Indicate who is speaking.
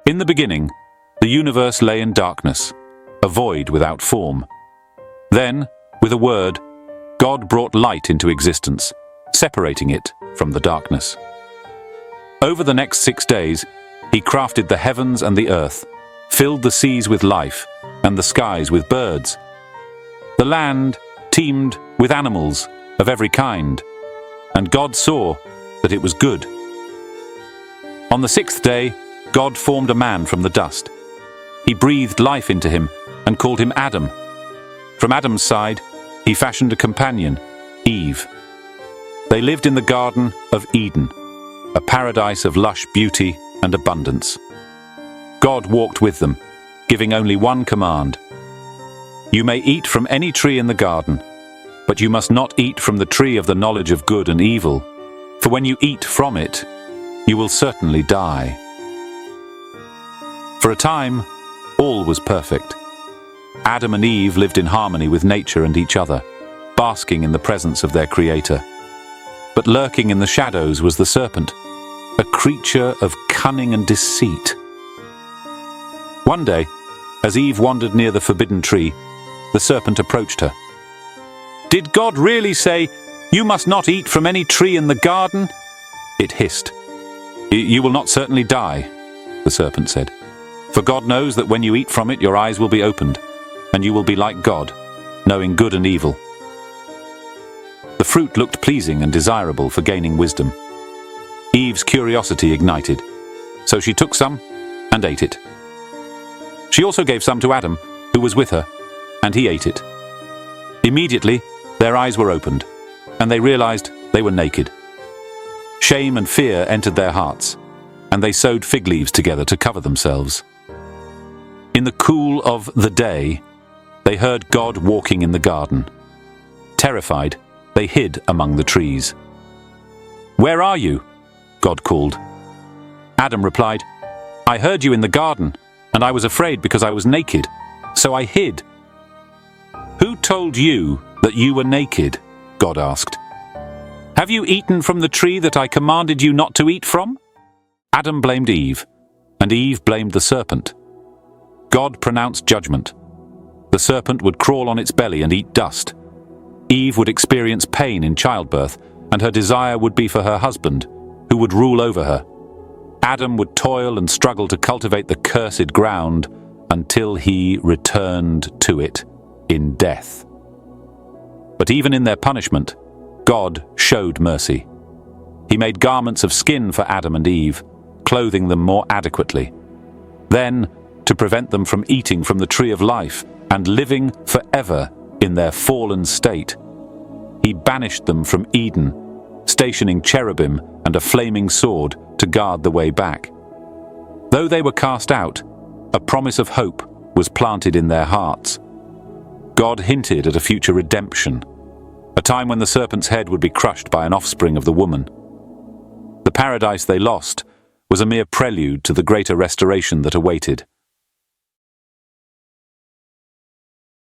Speaker 1: In the beginning, the universe lay in darkness, a void without form. Then, with a word, God brought light into existence, separating it from the darkness. Over the next 6 days, he crafted the heavens and the earth, filled the seas with life, and the skies with birds. The land teemed with animals of every kind, and God saw that it was good. On the 6th day, God formed a man from the dust. He breathed life into him and called him Adam. From Adam's side, he fashioned a companion, Eve. They lived in the Garden of Eden, a paradise of lush beauty and abundance. God walked with them, giving only one command. You may eat from any tree in the garden, but you must not eat from the tree of the knowledge of good and evil, for when you eat from it, you will certainly die. For a time, all was perfect. Adam and Eve lived in harmony with nature and each other, basking in the presence of their Creator. But lurking in the shadows was the serpent, a creature of cunning and deceit. One day, as Eve wandered near the forbidden tree, the serpent approached her. "Did God really say, 'You must not eat from any tree in the garden?'" It hissed. "You will not certainly die," the serpent said. "For God knows that when you eat from it, your eyes will be opened, and you will be like God, knowing good and evil." The fruit looked pleasing and desirable for gaining wisdom. Eve's curiosity ignited, so she took some and ate it. She also gave some to Adam, who was with her, and he ate it. Immediately, their eyes were opened, and they realized they were naked. Shame and fear entered their hearts, and they sewed fig leaves together to cover themselves. In the cool of the day, they heard God walking in the garden. Terrified, they hid among the trees. "Where are you?" God called. Adam replied, "I heard you in the garden, and I was afraid because I was naked, so I hid." "Who told you that you were naked?" God asked. "Have you eaten from the tree that I commanded you not to eat from?" Adam blamed Eve, and Eve blamed the serpent. God pronounced judgment. The serpent would crawl on its belly and eat dust. Eve would experience pain in childbirth, and her desire would be for her husband, who would rule over her. Adam would toil and struggle to cultivate the cursed ground until he returned to it in death. But even in their punishment, God showed mercy. He made garments of skin for Adam and Eve, clothing them more adequately. Then, to prevent them from eating from the tree of life and living forever in their fallen state, he banished them from Eden, stationing cherubim and a flaming sword to guard the way back. Though they were cast out, a promise of hope was planted in their hearts. God hinted at a future redemption, a time when the serpent's head would be crushed by an offspring of the woman. The paradise they lost was a mere prelude to the greater restoration that awaited.